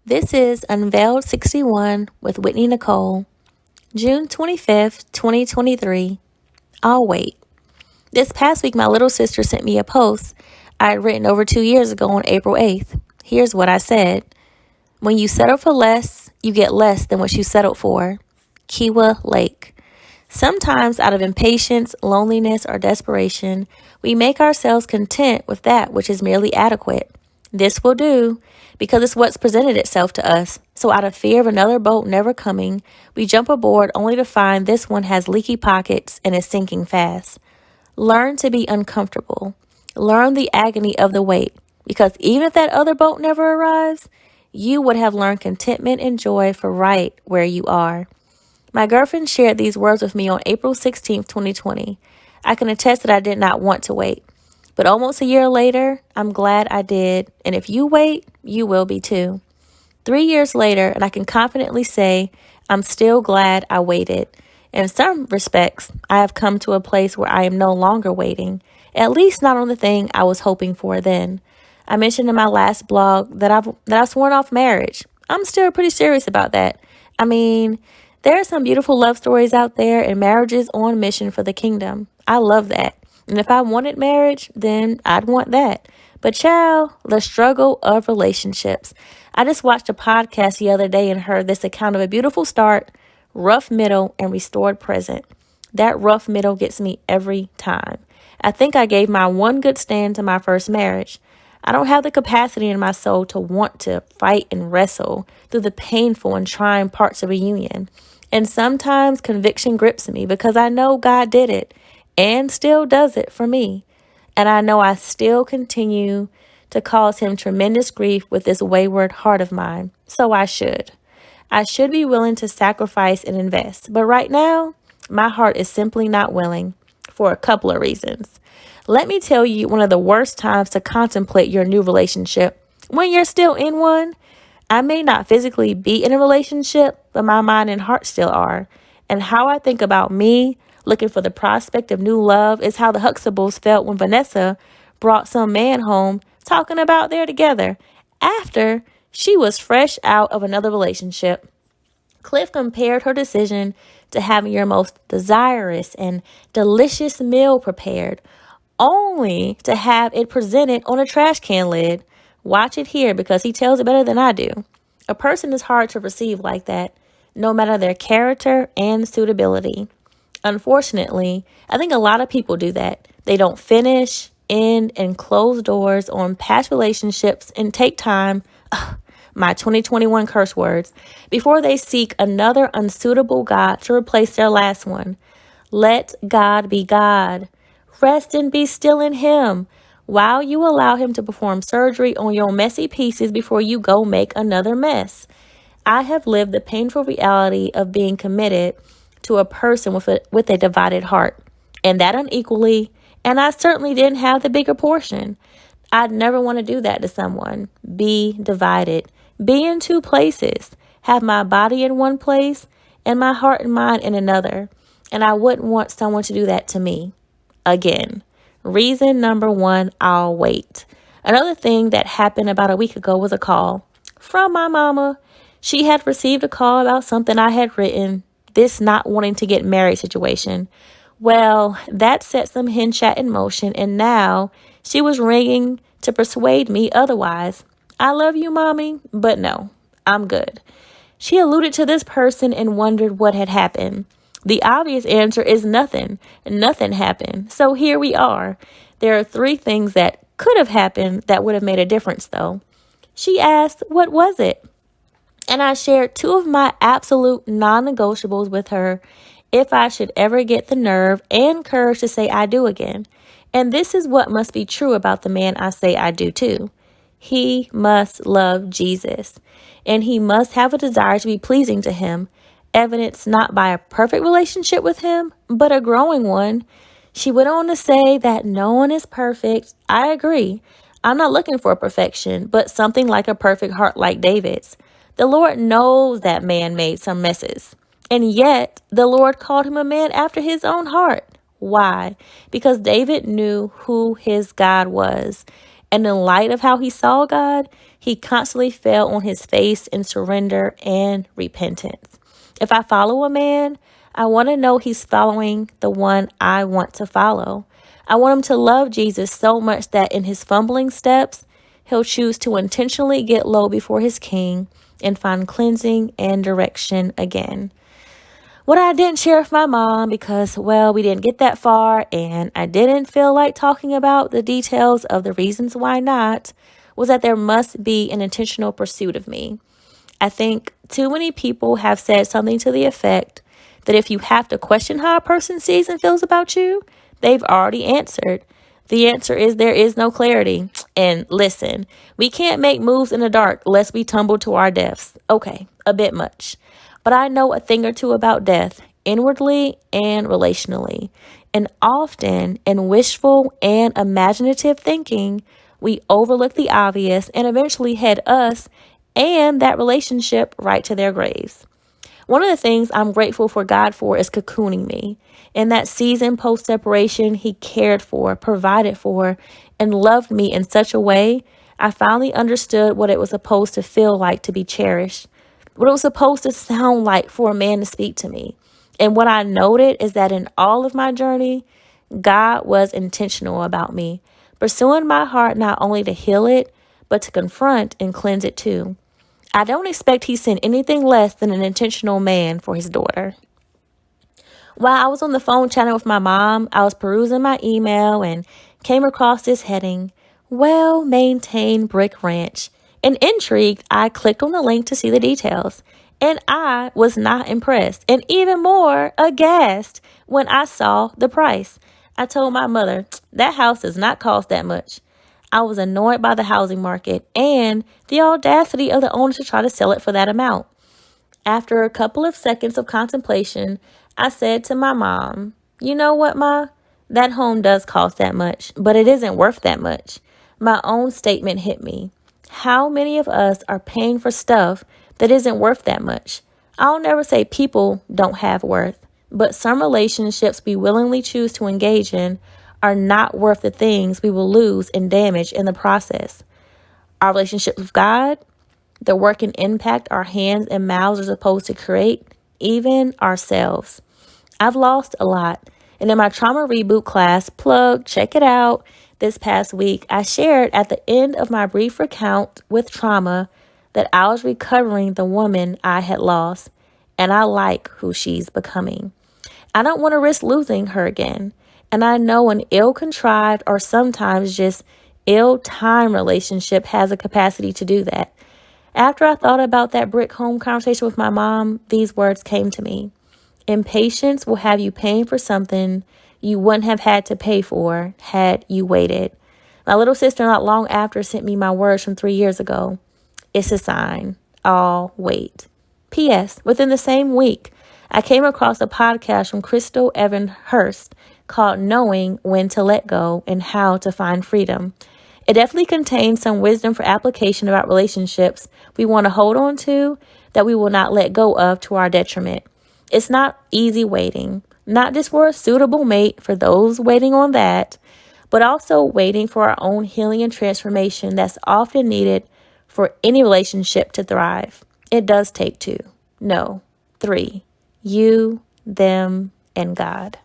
This is Unveiled 61 with Whitney Nicole, June 25th, 2023. I'll wait. This past week, my little sister sent me a post I had written over 2 years ago on April 8th. Here's what I said. When you settle for less, you get less than what you settled for. Kiwa Lake. Sometimes, out of impatience, loneliness, or desperation, we make ourselves content with that which is merely adequate. This will do, because it's what's presented itself to us. So out of fear of another boat never coming, we jump aboard only to find this one has leaky pockets and is sinking fast. Learn to be uncomfortable. Learn the agony of the wait, because even if that other boat never arrives, you would have learned contentment and joy for right where you are. My girlfriend shared these words with me on April 16th, 2020. I can attest that I did not want to wait. But almost a year later, I'm glad I did. And if you wait, you will be too. 3 years later, and I can confidently say, I'm still glad I waited. In some respects, I have come to a place where I am no longer waiting, at least not on the thing I was hoping for then. I mentioned in my last blog that I've sworn off marriage. I'm still pretty serious about that. There are some beautiful love stories out there and marriages on mission for the kingdom. I love that. And if I wanted marriage, then I'd want that. But child, the struggle of relationships. I just watched a podcast the other day and heard this account of a beautiful start, rough middle, and restored present. That rough middle gets me every time. I think I gave my one good stand to my first marriage. I don't have the capacity in my soul to want to fight and wrestle through the painful and trying parts of a union. And sometimes conviction grips me because I know God did it and still does it for me. And I know I still continue to cause him tremendous grief with this wayward heart of mine. So I should. I should be willing to sacrifice and invest. But right now, my heart is simply not willing for a couple of reasons. Let me tell you one of the worst times to contemplate your new relationship. When you're still in one, I may not physically be in a relationship, but my mind and heart still are. And how I think about me looking for the prospect of new love is how the Huxtables felt when Vanessa brought some man home talking about they're together after she was fresh out of another relationship. Cliff compared her decision to having your most desirous and delicious meal prepared, only to have it presented on a trash can lid. Watch it here because he tells it better than I do. A person is hard to receive like that, no matter their character and suitability. Unfortunately, I think a lot of people do that. They don't finish, end, and close doors on past relationships and take time, my 2021 curse words, before they seek another unsuitable God to replace their last one. Let God be God. Rest and be still in him while you allow him to perform surgery on your messy pieces before you go make another mess. I have lived the painful reality of being committed to a person with a divided heart, and that unequally, and I certainly didn't have the bigger portion. I'd never want to do that to someone. Be divided. Be in two places. Have my body in one place and my heart and mind in another. And I wouldn't want someone to do that to me. Again, reason number one, I'll wait. Another thing that happened about a week ago was a call from my mama. She had received a call about something I had written, this not wanting to get married situation. Well, that set some hen chat in motion, and now she was ringing to persuade me otherwise. I love you, mommy, but no, I'm good. She alluded to this person and wondered what had happened. The obvious answer is nothing. Nothing happened. So here we are. There are 3 things that could have happened that would have made a difference, though. She asked, what was it? And I shared 2 of my absolute non-negotiables with her if I should ever get the nerve and courage to say I do again. And this is what must be true about the man I say I do to. He must love Jesus, and he must have a desire to be pleasing to him, evidenced not by a perfect relationship with him, but a growing one. She went on to say that no one is perfect. I agree. I'm not looking for perfection, but something like a perfect heart like David's. The Lord knows that man made some messes, and yet the Lord called him a man after his own heart. Why? Because David knew who his God was. And in light of how he saw God, he constantly fell on his face in surrender and repentance. If I follow a man, I want to know he's following the one I want to follow. I want him to love Jesus so much that in his fumbling steps, he'll choose to intentionally get low before his king and find cleansing and direction again. What I didn't share with my mom because, well, we didn't get that far and I didn't feel like talking about the details of the reasons why not, was that there must be an intentional pursuit of me. I think too many people have said something to the effect that if you have to question how a person sees and feels about you, they've already answered. The answer is there is no clarity. And listen, we can't make moves in the dark lest we tumble to our deaths. Okay, a bit much. But I know a thing or two about death, inwardly and relationally. And often in wishful and imaginative thinking, we overlook the obvious and eventually head us and that relationship right to their graves. One of the things I'm grateful for God for is cocooning me. In that season post-separation, he cared for, provided for, and loved me in such a way, I finally understood what it was supposed to feel like to be cherished, what it was supposed to sound like for a man to speak to me. And what I noted is that in all of my journey, God was intentional about me, pursuing my heart not only to heal it, but to confront and cleanse it too. I don't expect he sent anything less than an intentional man for his daughter. While I was on the phone chatting with my mom, I was perusing my email and came across this heading, Well-Maintained Brick Ranch. And intrigued, I clicked on the link to see the details. And I was not impressed and even more aghast when I saw the price. I told my mother, that house does not cost that much. I was annoyed by the housing market and the audacity of the owner to try to sell it for that amount. After a couple of seconds of contemplation, I said to my mom, you know what, Ma? That home does cost that much, but it isn't worth that much. My own statement hit me. How many of us are paying for stuff that isn't worth that much? I'll never say people don't have worth, but some relationships we willingly choose to engage in are not worth the things we will lose and damage in the process. Our relationship with God, the work and impact our hands and mouths are supposed to create, even ourselves. I've lost a lot. And in my trauma reboot class, check it out, this past week, I shared at the end of my brief recount with trauma that I was recovering the woman I had lost, and I like who she's becoming. I don't want to risk losing her again. And I know an ill-contrived or sometimes just ill-timed relationship has a capacity to do that. After I thought about that brick home conversation with my mom, these words came to me. Impatience will have you paying for something you wouldn't have had to pay for had you waited. My little sister not long after sent me my words from 3 years ago. It's a sign. I'll wait. P.S. Within the same week, I came across a podcast from Crystal Evan Hurst called Knowing When to Let Go and How to Find Freedom. It definitely contains some wisdom for application about relationships we want to hold on to that we will not let go of to our detriment. It's not easy waiting, not just for a suitable mate for those waiting on that, but also waiting for our own healing and transformation that's often needed for any relationship to thrive. It does take 2, no, 3, you, them, and God.